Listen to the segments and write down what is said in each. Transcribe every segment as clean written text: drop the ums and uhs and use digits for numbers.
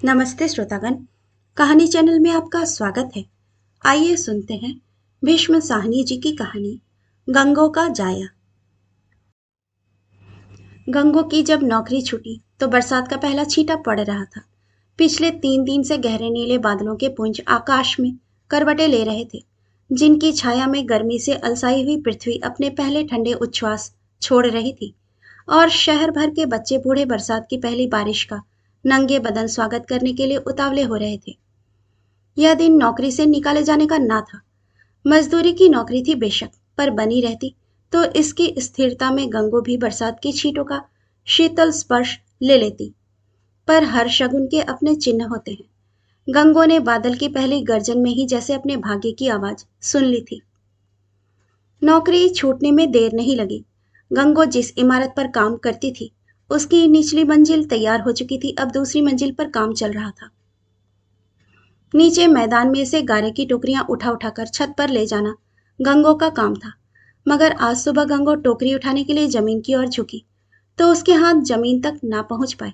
नमस्ते श्रोतागण। कहानी चैनल में आपका स्वागत है। आइए सुनते हैं भीष्म साहनी जी की कहानी गंगो का जाया। गंगो की जब नौकरी छूटी तो बरसात का पहला छींटा पड़ रहा था। पिछले 3 दिन से गहरे नीले बादलों के पुंज आकाश में करवटें ले रहे थे, जिनकी छाया में गर्मी से अलसाई हुई पृथ्वी अपने पहले ठंडे उच्छ्वास छोड़ रही थी। और शहर भर के बच्चे बूढ़े बरसात की पहली बारिश का नंगे बदन स्वागत करने के लिए उतावले हो रहे थे। यह दिन नौकरी से निकाले जाने का ना था। मजदूरी की नौकरी थी बेशक, पर बनी रहती तो इसकी स्थिरता में गंगो भी बरसात की छींटों का शीतल स्पर्श ले लेती। पर हर शगुन के अपने चिन्ह होते हैं। गंगो ने बादल की पहली गर्जन में ही जैसे अपने भाग्य की आवाज सुन ली थी। नौकरी छूटने में देर नहीं लगी। गंगो जिस इमारत पर काम करती थी, उसकी निचली मंजिल तैयार हो चुकी थी। अब दूसरी मंजिल पर काम चल रहा था। नीचे मैदान में से गारे की टोकरियां उठा उठाकर छत पर ले जाना गंगो का काम था। मगर आज सुबह गंगो टोकरी उठाने के लिए जमीन की ओर झुकी तो उसके हाथ जमीन तक ना पहुंच पाए।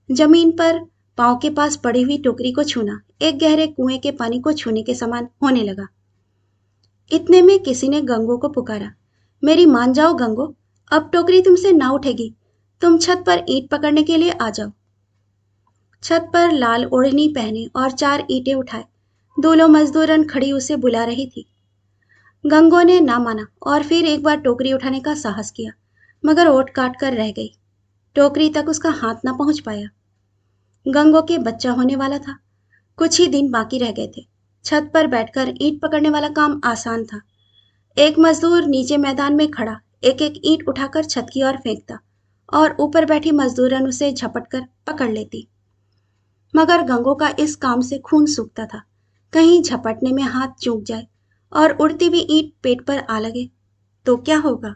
जमीन पर पांव के पास पड़ी हुई टोकरी को छूना एक गहरे कुएं के पानी को छूने के समान होने लगा। इतने में किसी ने गंगो को पुकारा, मेरी मान जाओ गंगो, अब टोकरी तुमसे ना उठेगी। तुम छत पर ईंट पकड़ने के लिए आ जाओ। छत पर लाल ओढ़नी पहने और 4 ईंटें उठाए दूल्हो मजदूरन खड़ी उसे बुला रही थी। गंगो ने ना माना और फिर एक बार टोकरी उठाने का साहस किया, मगर ओट काट कर रह गई। टोकरी तक उसका हाथ ना पहुंच पाया। गंगो के बच्चा होने वाला था। कुछ ही दिन बाकी रह गए थे। छत पर बैठकर ईंट पकड़ने वाला काम आसान था। एक मजदूर नीचे मैदान में खड़ा एक एक ईंट उठाकर छत की ओर फेंकता और ऊपर बैठी मजदूरन उसे झपट कर पकड़ लेती। मगर गंगो का इस काम से खून सूखता था। कहीं झपटने में हाथ चूक जाए और उड़ती हुई ईंट पेट पर आ लगे तो क्या होगा।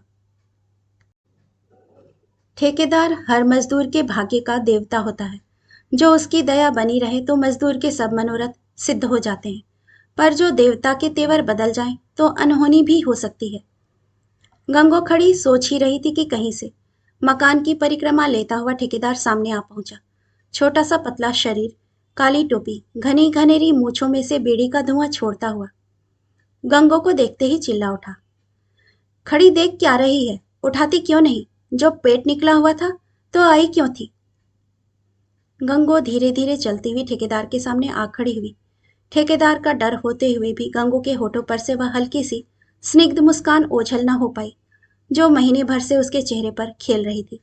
ठेकेदार हर मजदूर के भाग्य का देवता होता है। जो उसकी दया बनी रहे तो मजदूर के सब मनोरथ सिद्ध हो जाते हैं, पर जो देवता के तेवर बदल जाएं तो अनहोनी भी हो सकती है। गंगो खड़ी सोच ही रही थी कि कहीं से मकान की परिक्रमा लेता हुआ ठेकेदार सामने आ पहुंचा। छोटा सा पतला शरीर, काली टोपी, घनी घनेरी मूछों में से बीड़ी का धुआं छोड़ता हुआ गंगो को देखते ही चिल्ला उठा, खड़ी देख क्या रही है, उठाती क्यों नहीं? जो पेट निकला हुआ था तो आई क्यों थी? गंगो धीरे धीरे चलती हुई ठेकेदार के सामने आ खड़ी हुई। ठेकेदार का डर होते हुए भी गंगो के होठों पर से वह हल्की सी स्निग्ध मुस्कान ओझल न हो पाई, जो महीने भर से उसके चेहरे पर खेल रही थी,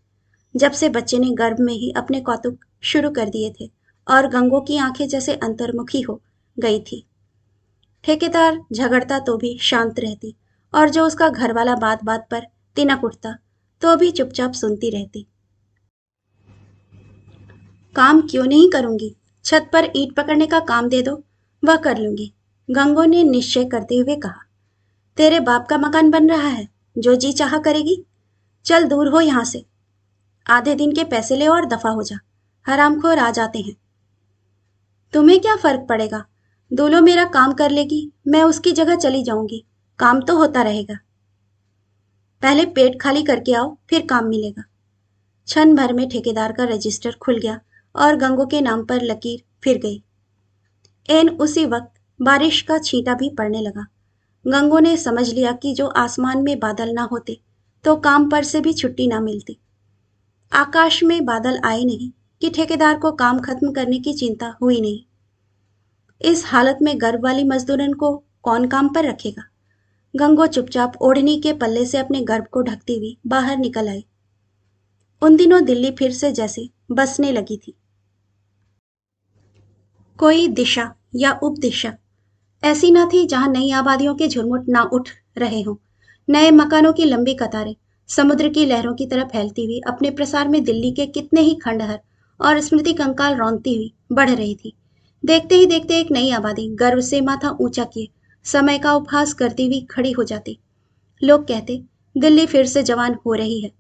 जब से बच्चे ने गर्भ में ही अपने कौतुक शुरू कर दिए थे और गंगो की आंखें जैसे अंतर्मुखी हो गई थी। ठेकेदार झगड़ता तो भी शांत रहती, और जो उसका घरवाला बात बात पर तिनक उठता तो भी चुपचाप सुनती रहती। काम क्यों नहीं करूंगी, छत पर ईंट पकड़ने का काम दे दो, वह कर लूंगी, गंगो ने निश्चय करते हुए कहा। तेरे बाप का मकान बन रहा है, जो जी चाह करेगी। चल दूर हो यहां से, आधे दिन के पैसे ले और दफा हो जा, हरामखोर आ जाते हैं। तुम्हें क्या फर्क पड़ेगा, दूल्हो मेरा काम कर लेगी, मैं उसकी जगह चली जाऊंगी, काम तो होता रहेगा। पहले पेट खाली करके आओ, फिर काम मिलेगा। क्षण भर में ठेकेदार का रजिस्टर खुल गया और गंगो के नाम पर लकीर फिर गई। एन उसी वक्त बारिश का छींटा भी पड़ने लगा। गंगो ने समझ लिया कि जो आसमान में बादल ना होते तो काम पर से भी छुट्टी ना मिलती। आकाश में बादल आए नहीं कि ठेकेदार को काम खत्म करने की चिंता हुई नहीं। इस हालत में गर्भ वाली मजदूरन को कौन काम पर रखेगा। गंगो चुपचाप ओढ़नी के पल्ले से अपने गर्भ को ढकती हुई बाहर निकल आई। उन दिनों दिल्ली फिर से जैसे बसने लगी थी। कोई दिशा या उपदिशा ऐसी न थी जहां नई आबादियों के झुरमुट ना उठ रहे हों। नए मकानों की लंबी कतारें समुद्र की लहरों की तरह फैलती हुई अपने प्रसार में दिल्ली के कितने ही खंडहर और स्मृति कंकाल रौंदती हुई बढ़ रही थी। देखते ही देखते एक नई आबादी गर्व से माथा ऊंचा किए समय का उपहास करती हुई खड़ी हो जाती। लोग कहते, दिल्ली फिर से जवान हो रही है।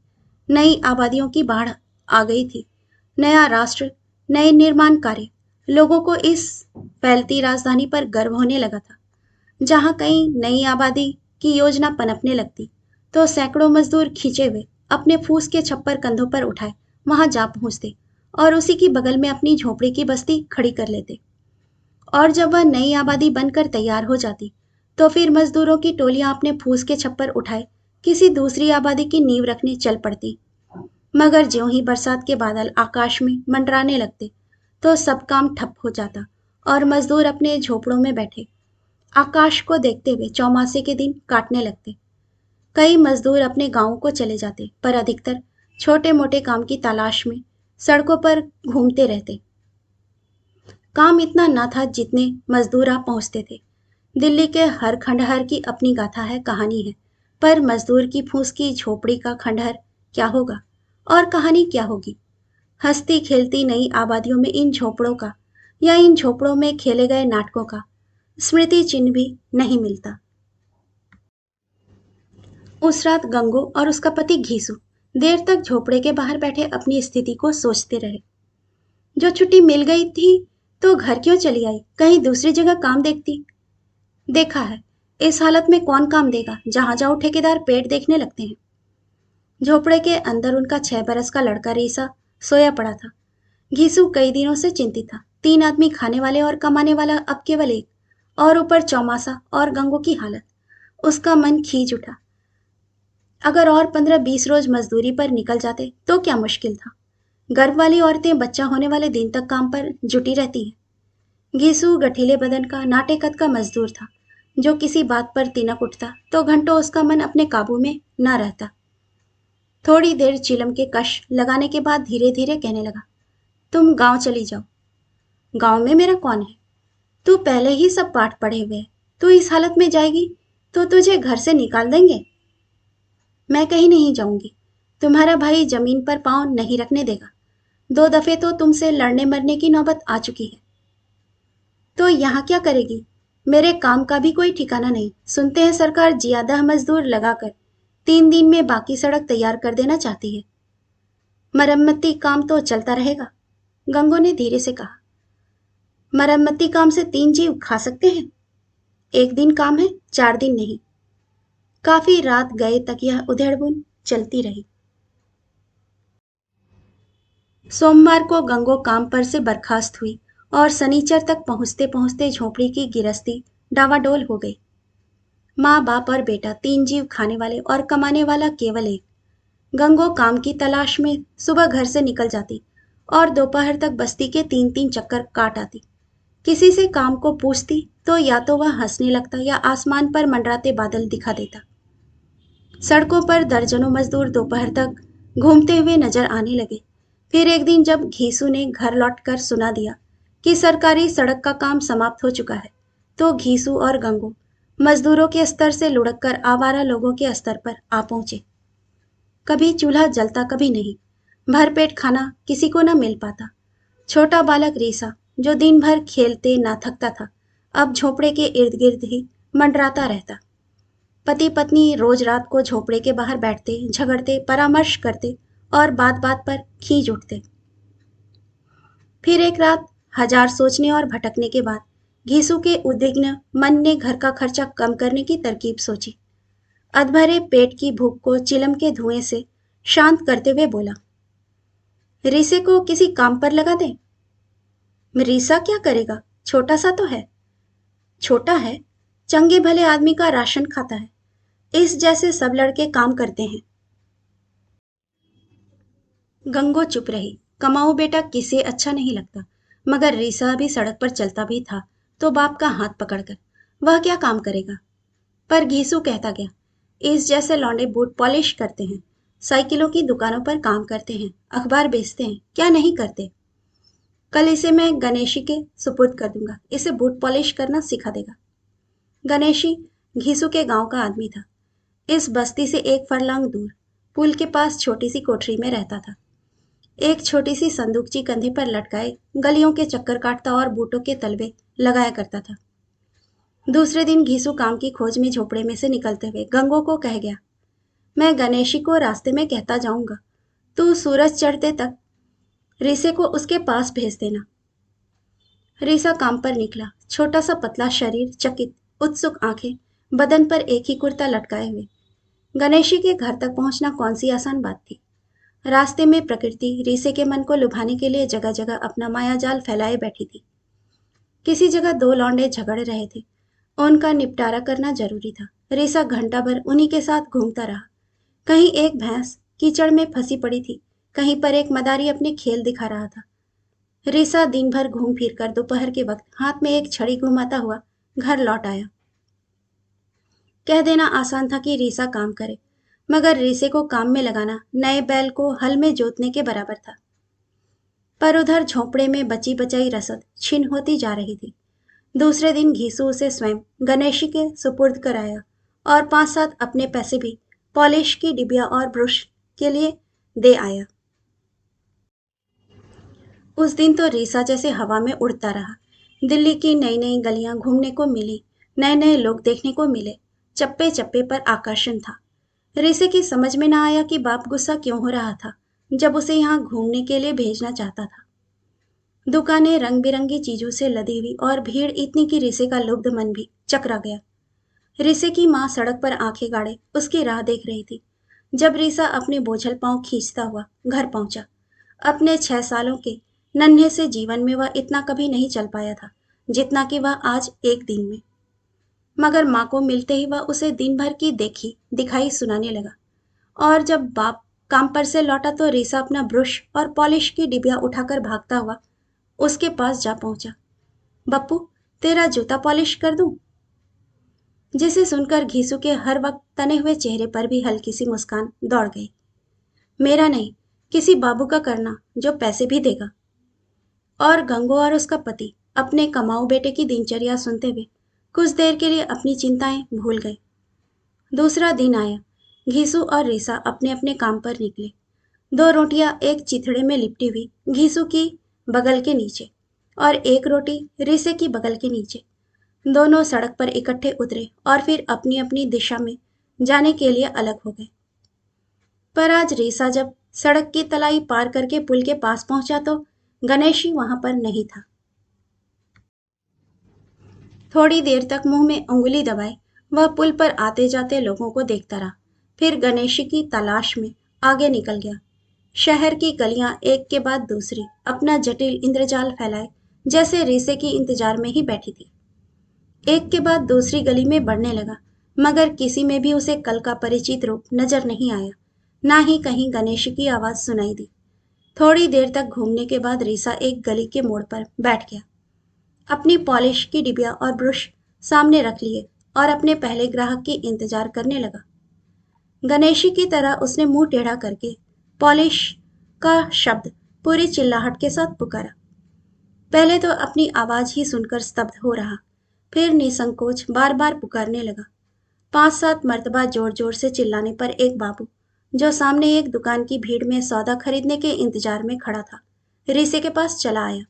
नई आबादियों की बाढ़ आ गई थी। नया राष्ट्र, नए निर्माण कार्य, लोगों को इस फैलती राजधानी पर गर्व होने लगा था। जहां कहीं नई आबादी की योजना पनपने लगती तो सैकड़ों मजदूर खींचे हुए अपने फूस के छप्पर कंधों पर उठाए वहां जा पहुंचते और उसी की बगल में अपनी झोपड़ी की बस्ती खड़ी कर लेते। और जब वह नई आबादी बनकर तैयार हो जाती, तो फिर मजदूरों की टोलियां अपने फूस के छप्पर उठाए किसी दूसरी आबादी की नींव रखने चल पड़ती। मगर ज्यों ही बरसात के बादल आकाश में मंडराने लगते, तो सब काम ठप हो जाता और मजदूर अपने झोपड़ों में बैठे आकाश को देखते हुए चौमासे के दिन काटने लगते। कई मजदूर अपने गांवों को चले जाते, पर अधिकतर छोटे मोटे काम की तलाश में सड़कों पर घूमते रहते। काम इतना न था जितने मजदूर आ पहुंचते थे। दिल्ली के हर खंडहर की अपनी गाथा है, कहानी है। पर मजदूर की फूस की झोपड़ी का खंडहर क्या होगा और कहानी क्या होगी? हंसती खेलती नई आबादियों में इन झोपड़ों का या इन झोपड़ों में खेले गए नाटकों का स्मृति चिन्ह भी नहीं मिलता। उस रात गंगू और उसका पति घीसू देर तक झोपड़े के बाहर बैठे अपनी स्थिति को सोचते रहे। जो छुट्टी मिल गई थी तो घर क्यों चली आई, कहीं दूसरी जगह काम देखती। देखा है, इस हालत में कौन काम देगा, जहां जाओ ठेकेदार पेट देखने लगते हैं। झोपड़े के अंदर उनका 6 बरस का लड़का रीसा सोया पड़ा था। घीसू कई दिनों से चिंतित था। 3 आदमी खाने वाले और कमाने वाला अब केवल एक, और ऊपर चौमासा और गंगू की हालत। उसका मन खींच उठा। अगर और 15-20 रोज मजदूरी पर निकल जाते तो क्या मुश्किल था। गर्भ वाली औरतें बच्चा होने वाले दिन तक काम पर जुटी रहती हैं। घीसू गठीले बदन का नाटे कद का मजदूर था, जो किसी बात पर तिनक उठता तो घंटों उसका मन अपने काबू में न रहता। थोड़ी देर चिलम के कश लगाने के बाद धीरे धीरे कहने लगा, तुम गांव चली जाओ। गांव में मेरा कौन है? तू पहले ही सब पाठ पढ़े हुए है। तू इस हालत में जाएगी तो तुझे घर से निकाल देंगे। मैं कहीं नहीं जाऊंगी। तुम्हारा भाई जमीन पर पांव नहीं रखने देगा। 2 दफे तो तुमसे लड़ने मरने की नौबत आ चुकी है। तो यहाँ क्या करेगी? मेरे काम का भी कोई ठिकाना नहीं। सुनते हैं सरकार ज्यादा मजदूर लगाकर 3 दिन में बाकी सड़क तैयार कर देना चाहती है। मरम्मती काम तो चलता रहेगा, गंगो ने धीरे से कहा। मरम्मती काम से 3 जीव खा सकते हैं। एक दिन काम है, 4 दिन नहीं। काफी रात गए तक यह उधेड़बुन चलती रही। सोमवार को गंगो काम पर से बर्खास्त हुई और शनिचर तक पहुंचते पहुंचते झोपड़ी की गिरस्ती डावाडोल हो गई। माँ बाप और बेटा, 3 जीव खाने वाले और कमाने वाला केवल एक। गंगो काम की तलाश में सुबह घर से निकल जाती और दोपहर तक बस्ती के 3-3 चक्कर काट आती। किसी से काम को पूछती तो या तो वह हंसने लगता या आसमान पर मंडराते बादल दिखा देता। सड़कों पर दर्जनों मजदूर दोपहर तक घूमते हुए नजर आने लगे। फिर एक दिन जब घीसू ने घर लौटकर सुना दिया कि सरकारी सड़क का काम समाप्त हो चुका है, तो घीसू और गंगू मजदूरों के स्तर से लुढ़ककर आवारा लोगों के स्तर पर आ पहुंचे। कभी चूल्हा जलता, कभी नहीं। भरपेट खाना किसी को न मिल पाता। छोटा बालक रीसा, जो दिन भर खेलते ना थकता था, अब झोपड़े के इर्द गिर्द ही मंडराता रहता। पति पत्नी रोज रात को झोपड़े के बाहर बैठते, झगड़ते, परामर्श करते और बात बात पर खींच उठते। फिर एक रात हजार सोचने और भटकने के बाद घीसू के उद्विग्न मन ने घर का खर्चा कम करने की तरकीब सोची। अधभरे पेट की भूख को चिलम के धुएं से शांत करते हुए बोला, रीसे को किसी काम पर लगा दें। रीसा क्या करेगा? छोटा सा तो है। छोटा है, चंगे भले आदमी का राशन खाता है। इस जैसे सब लड़के काम करते हैं। गंगो चुप रही। कमाऊ बेटा किसे अच्छा नहीं लगता, मगर रीसा भी सड़क पर चलता भी था तो बाप का हाथ पकड़कर वह क्या काम करेगा। पर घीसू कहता गया, इस जैसे लौंडे बूट पॉलिश करते हैं, साइकिलों की दुकानों पर काम करते हैं, अखबार बेचते हैं, क्या नहीं करते। कल इसे मैं गणेशी के सुपुर्द कर दूंगा, इसे बूट पॉलिश करना सिखा देगा। गणेशी घीसू के गांव का आदमी था। इस बस्ती से 1 फरलांग दूर पुल के पास छोटी सी कोठरी में रहता था। एक छोटी सी संदूकची कंधे पर लटकाए गलियों के चक्कर काटता और बूटों के तलवे लगाया करता था। दूसरे दिन घीसू काम की खोज में झोपड़े में से निकलते हुए गंगो को कह गया, मैं गणेशी को रास्ते में कहता जाऊंगा, तू सूरज चढ़ते तक रीसे को उसके पास भेज देना। रीसा काम पर निकला, छोटा सा पतला शरीर, चकित उत्सुक आंखें, बदन पर एक ही कुर्ता लटकाए हुए। गणेशी के घर तक पहुंचना कौन सी आसान बात थी। रास्ते में प्रकृति रीसे के मन को लुभाने के लिए जगह जगह अपना माया जाल फैलाए बैठी थी। किसी जगह दो लौंडे झगड़ रहे थे, उनका निपटारा करना जरूरी था। रीसा घंटा भर उन्हीं के साथ घूमता रहा। कहीं एक भैंस कीचड़ में फंसी पड़ी थी, कहीं पर एक मदारी अपने खेल दिखा रहा था। रीसा दिन भर घूम फिर कर दोपहर के वक्त हाथ में एक छड़ी घुमाता हुआ घर लौट आया। कह देना आसान था कि रीसा काम करे, मगर रीसे को काम में लगाना नए बैल को हल में जोतने के बराबर था। पर उधर झोंपड़े में बची बचाई रसद छिन होती जा रही थी। दूसरे दिन घीसू उसे स्वयं गणेशी के सुपुर्द कराया और 5-7 अपने पैसे भी पॉलिश की डिबिया और ब्रश के लिए दे आया। उस दिन तो रीसा जैसे हवा में उड़ता रहा। दिल्ली की नई नई गलियां घूमने को मिली, नए नए लोग देखने को मिले, चप्पे चप्पे पर आकर्षण था। रीसे की समझ में ना आया कि बाप गुस्सा क्यों हो रहा था जब उसे यहाँ घूमने के लिए भेजना चाहता था। दुकानें रंग बिरंगी चीजों से लदी हुई और भीड़ इतनी कि रीसे का लुब्ध मन भी चकरा गया। रीसे की माँ सड़क पर आंखें गाड़े उसकी राह देख रही थी। जब रीसा अपने बोझल पांव खींचता हुआ घर पहुंचा, अपने 6 सालों के नन्हे से जीवन में वह इतना कभी नहीं चल पाया था जितना कि वह आज एक दिन में। मगर माँ को मिलते ही वह उसे दिन भर की देखी दिखाई सुनाने लगा। और जब बाप काम पर से लौटा तो रीसा अपना ब्रश और पॉलिश की डिबिया उठाकर भागता हुआ उसके पास जा पहुंचा। बप्पू, तेरा जूता पॉलिश कर दूं? जिसे सुनकर घीसू के हर वक्त तने हुए चेहरे पर भी हल्की सी मुस्कान दौड़ गई। मेरा नहीं, किसी बाबू का करना जो पैसे भी देगा। और गंगो और उसका पति अपने कमाऊ बेटे की दिनचर्या सुनते हुए कुछ देर के लिए अपनी चिंताएं भूल गए। दूसरा दिन आया। घीसू और रीसा अपने अपने काम पर निकले। 2 रोटियां एक चिथड़े में लिपटी हुई घीसू की बगल के नीचे और एक रोटी रीसे की बगल के नीचे। दोनों सड़क पर इकट्ठे उतरे और फिर अपनी अपनी दिशा में जाने के लिए अलग हो गए। पर आज रीसा जब सड़क की तलाई पार करके पुल के पास पहुंचा तो गणेशी वहां पर नहीं था। थोड़ी देर तक मुंह में उंगली दबाए वह पुल पर आते जाते लोगों को देखता रहा, फिर गणेशी की तलाश में आगे निकल गया। शहर की गलियां एक के बाद दूसरी अपना जटिल इंद्रजाल फैलाए जैसे रीसे की इंतजार में ही बैठी थी। एक के बाद दूसरी गली में बढ़ने लगा, मगर किसी में भी उसे कल का परिचित रूप नजर नहीं आया, ना ही कहीं गणेश की आवाज सुनाई दी। थोड़ी देर तक घूमने के बाद रीसा एक गली के मोड़ पर बैठ गया। अपनी पॉलिश की डिबिया और ब्रश सामने रख लिए और अपने पहले ग्राहक की इंतजार करने लगा। गणेशी की तरह उसने मुंह टेढ़ा करके पॉलिश का शब्द पूरी चिल्लाहट के साथ पुकारा। पहले तो अपनी आवाज ही सुनकर स्तब्ध हो रहा, फिर निसंकोच बार बार पुकारने लगा। 5-7 मर्तबा जोर जोर से चिल्लाने पर एक बाबू जो सामने एक दुकान की भीड़ में सौदा खरीदने के इंतजार में खड़ा था, रीसे के पास चला आया।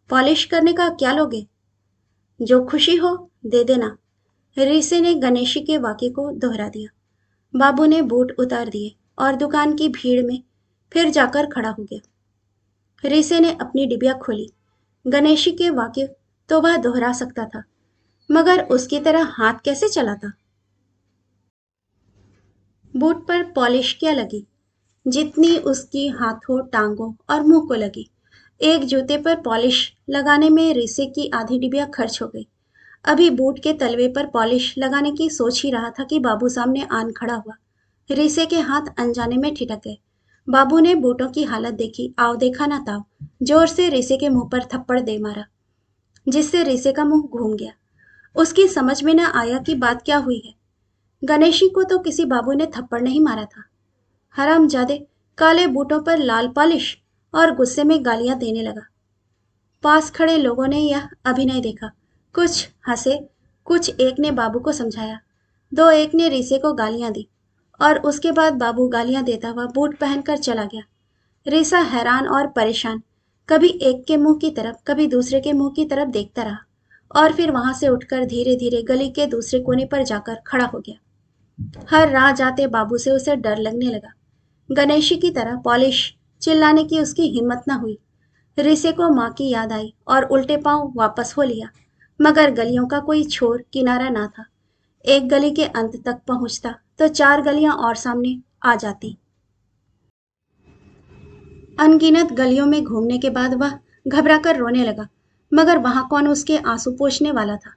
पॉलिश करने का क्या लोगे? जो खुशी हो दे देना। रीसे ने गणेशी के वाक्य को दोहरा दिया। बाबू ने बूट उतार दिए और दुकान की भीड़ में फिर जाकर खड़ा हो गया। रीसे ने अपनी डिबिया खोली। गणेशी के वाक्य तो वह दोहरा सकता था, मगर उसकी तरह हाथ कैसे चलाता? बूट पर पॉलिश क्या लगी जितनी उसकी हाथों, टांगों और मुंह को लगी। एक जूते पर पॉलिश लगाने में रीसे की आधी डिबिया खर्च हो गई। अभी बूट के तलवे पर पॉलिश लगाने की सोच ही रहा था कि बाबू सामने आन खड़ा हुआ। रीसे के हाथ अनजाने में ठिठक गए। बाबू ने बूटों की हालत देखी, आव देखा ना ताव, जोर से रीसे के मुंह पर थप्पड़ दे मारा, जिससे रीसे का मुंह घूम गया। उसकी समझ में न आया कि बात क्या हुई है। गणेशी को तो किसी बाबू ने थप्पड़ नहीं मारा था। हरामजादे, काले बूटों पर लाल पॉलिश, और गुस्से में गालियां देने लगा। पास खड़े लोगों ने यह अभिनय देखा। कुछ हंसे, कुछ एक ने बाबू को समझाया, दो एक ने रीसे को गालियां दी और उसके बाद बाबू गालियां देता हुआ बूट पहनकर चला गया। रीसा हैरान और परेशान कभी एक के मुंह की तरफ कभी दूसरे के मुंह की तरफ देखता रहा और फिर वहां से उठकर धीरे धीरे गली के दूसरे कोने पर जाकर खड़ा हो गया। हर राह जाते बाबू से उसे डर लगने लगा। गणेशी की तरह पॉलिश चिल्लाने की उसकी हिम्मत न हुई। रीसे को माँ की याद आई और उल्टे पांव वापस हो लिया, मगर गलियों का कोई छोर किनारा ना था। एक गली के अंत तक पहुंचता तो 4 गलियां और सामने आ जाती। अनगिनत गलियों में घूमने के बाद वह घबराकर रोने लगा, मगर वहां कौन उसके आंसू पोंछने वाला था।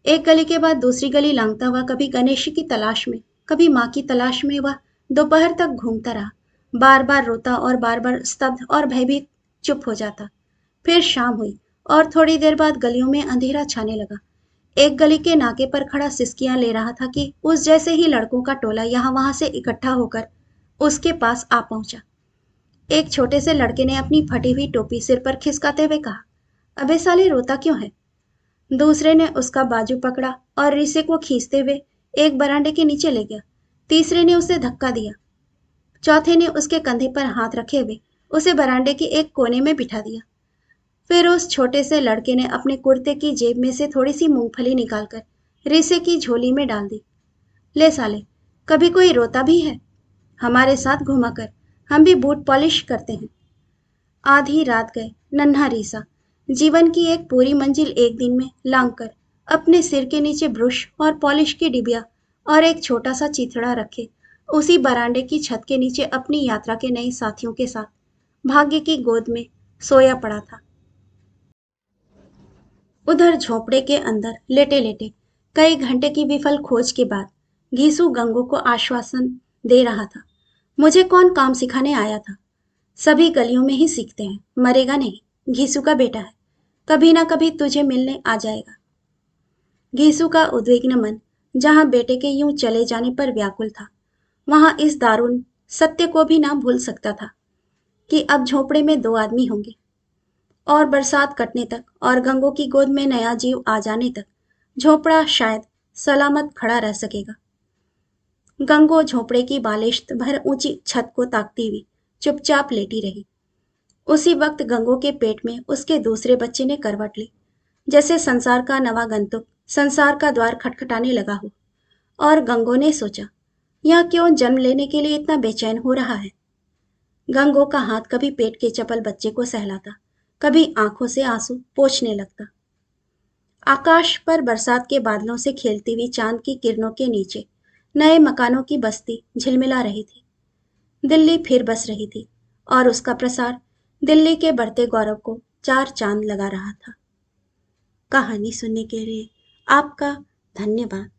एक गली के बाद दूसरी गली लांघता हुआ कभी गणेश की तलाश में, कभी माँ की तलाश में वह दोपहर तक घूमता रहा। बार बार रोता और बार बार स्तब्ध और भयभीत चुप हो जाता। फिर शाम हुई और थोड़ी देर बाद गलियों में अंधेरा छाने लगा। एक गली के नाके पर खड़ा सिसकियां ले रहा था कि उस जैसे ही लड़कों का टोला यहाँ वहां से इकट्ठा होकर उसके पास आ पहुंचा। एक छोटे से लड़के ने अपनी फटी हुई टोपी सिर पर खिसकाते हुए कहा, अबे साले रोता क्यों है? दूसरे ने उसका बाजू पकड़ा और रिसे को खींचते हुए एक बरामदे के नीचे ले गया। तीसरे ने उसे धक्का दिया। चौथे ने उसके कंधे पर हाथ रखे हुए उसे बरामदे के एक कोने में बिठा दिया। फिर उस छोटे से लड़के ने अपने कुर्ते की जेब में से थोड़ी सी मूंगफली निकालकर रिसे की झोली में डाल दी। ले साले, कभी कोई रोता भी है? हमारे साथ घुमा कर, हम भी बूट पॉलिश करते हैं। आधी रात गए नन्हा रीसा जीवन की एक पूरी मंजिल एक दिन में लांघ कर अपने सिर के नीचे ब्रश और पॉलिश की डिबिया और एक छोटा सा चिथड़ा रखे उसी बरामदे की छत के नीचे अपनी यात्रा के नए साथियों के साथ भाग्य की गोद में सोया पड़ा था। उधर झोपड़े के अंदर लेटे लेटे कई घंटे की विफल खोज के बाद घीसू गंगू को आश्वासन दे रहा था, मुझे कौन काम सिखाने आया था? सभी गलियों में ही सीखते हैं, मरेगा नहीं, घीसू का बेटा है, कभी ना कभी तुझे मिलने आ जाएगा। घीसू का उद्विग्न मन जहां बेटे के यूं चले जाने पर व्याकुल था, वहां इस दारुण सत्य को भी ना भूल सकता था कि अब झोपड़े में दो आदमी होंगे और बरसात कटने तक और गंगो की गोद में नया जीव आ जाने तक झोपड़ा शायद सलामत खड़ा रह सकेगा। गंगो झोपड़े की बालिश्त भर ऊंची छत को ताकती हुई चुपचाप लेटी रही। उसी वक्त गंगो के पेट में उसके दूसरे बच्चे ने करवट ली, जैसे संसार का नवागंतुक संसार का द्वार खटखटाने लगा हो। और गंगो ने सोचा, यह क्यों जन्म लेने के लिए इतना बेचैन हो रहा है? गंगो का हाथ कभी पेट के चपल बच्चे को सहलाता, कभी आंखों से आंसू पोंछने लगता। आकाश पर बरसात के बादलों से खेलती हुई चांद की किरणों के नीचे नए मकानों की बस्ती झिलमिला रही थी। दिल्ली फिर बस रही थी और उसका प्रसार दिल्ली के बढ़ते गौरव को चार चांद लगा रहा था। कहानी सुनने के लिए आपका धन्यवाद।